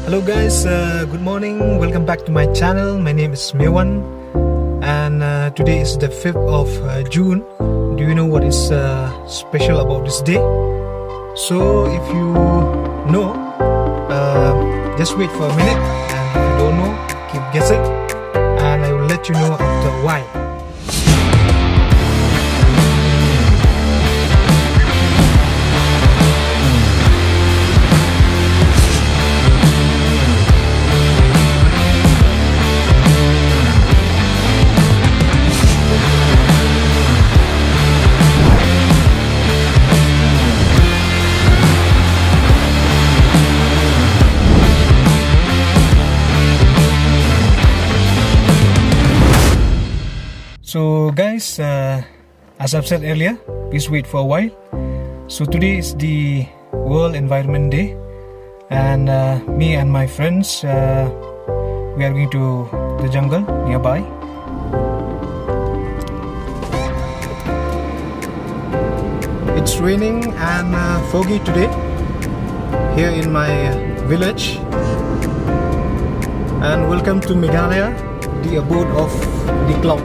Hello guys, good morning, welcome back to my channel. My name is Mewan and today is the 5th of June. Do you know what is special about this day? So if you know, just wait for a minute, and if you don't know, keep guessing, and I will let you know after a while. So guys, as I've said earlier, please wait for a while. So today is the World Environment Day, and me and my friends, we are going to the jungle nearby. It's raining and foggy today here in my village. And welcome to Meghalaya, the abode of the cloud.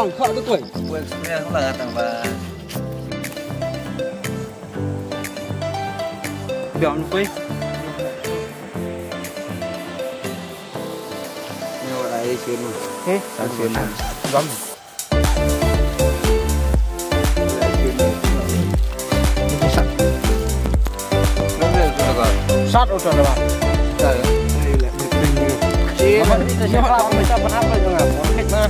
Lòng khợ cái tuổi quên không là tầng và béo nó quên nhiều lại xuyên mà thế sao xuyên mà vâng sát ô tô là trời chị mà sẽ làm mấy trăm phần trăm rồi là muốn khách mà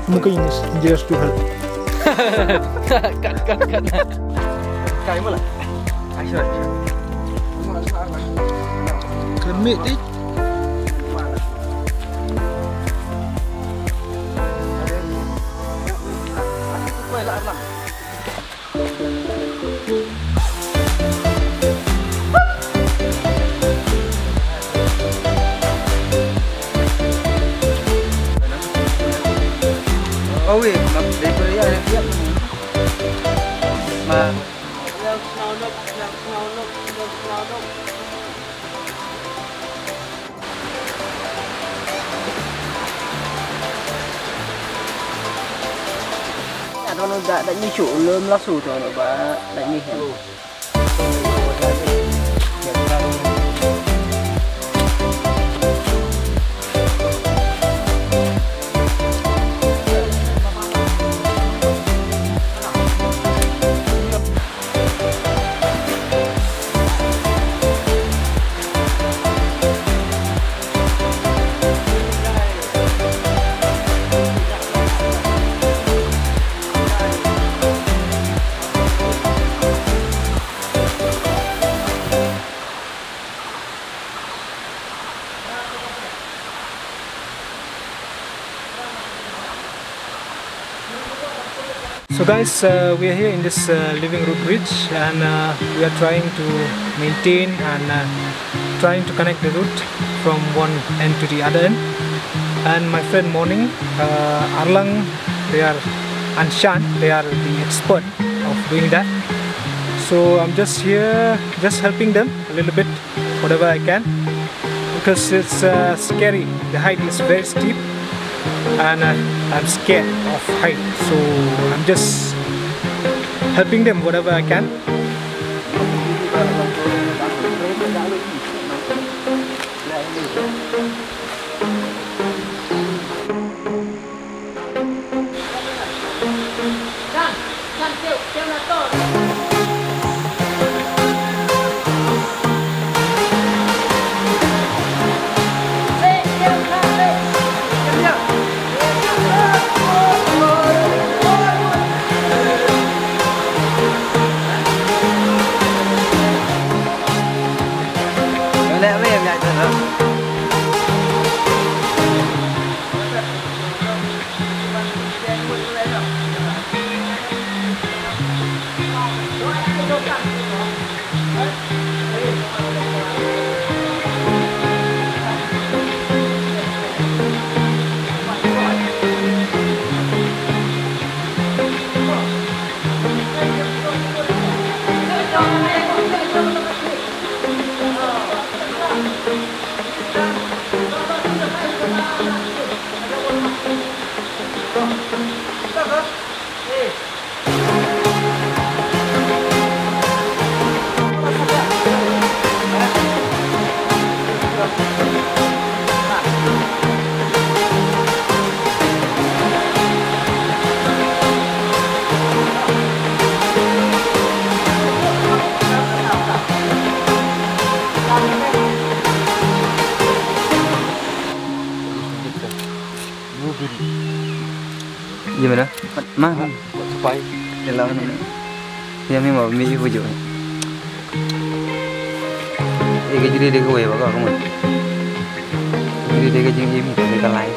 Mungkin just to help. Cut. Cái mà lại. Ai chơi? Cần mệt đi. Quay lại làm. ôi mà đến với ai tiếp mà nó đã như chủ lơm lá sủ rồi và đánh như thế. So guys, we are here in this living root bridge, and we are trying to maintain and trying to connect the root from one end to the other end. And my friend Morning, Arlang, and Shan, they are the expert of doing that. So I'm just here, just helping them a little bit, whatever I can, because it's scary. The height is very steep, and I'm scared of height, so I'm just helping them whatever I can. Gimana? Mah, supaya dalam ini. Yang memang mie bujuk. Jadi dia kau apa kamu? Jadi dia kerja ini dia lain.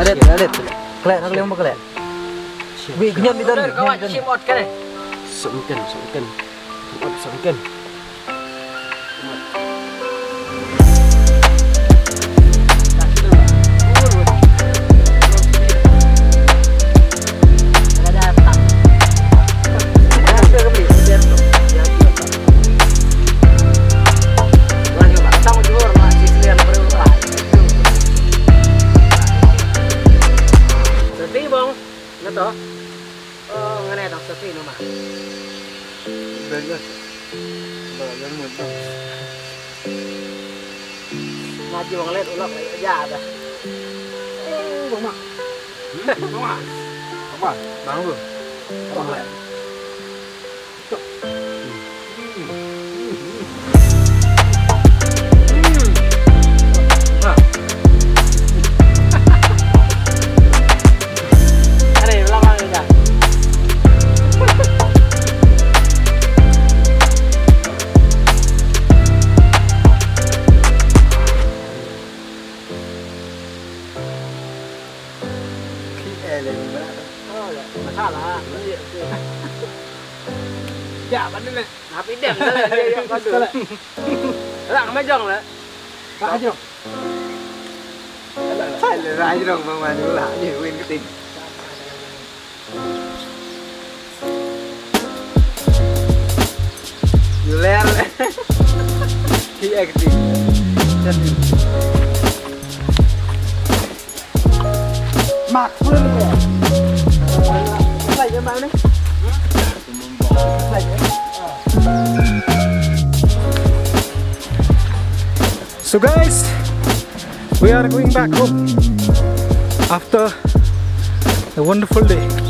Ada. Kelak nak lembut kelak. Wih, nyam di dalam. Kawan cimot kan? Sungkan. Ngaji mau ngeliat ulok aja ada. Bang mak. Apa? Bang lu. Apa? Ya, bener nih. Tapi dem dia kado. Lang mấy dòng đấy. Phải chứ. Phải là ra chứ đâu mà nó lạ như quên cái tin. Nhiều len đấy. Khi cái gì? Chân. Mặc luôn kìa. Lấy cho bao đấy. So guys, we are going back home after a wonderful day.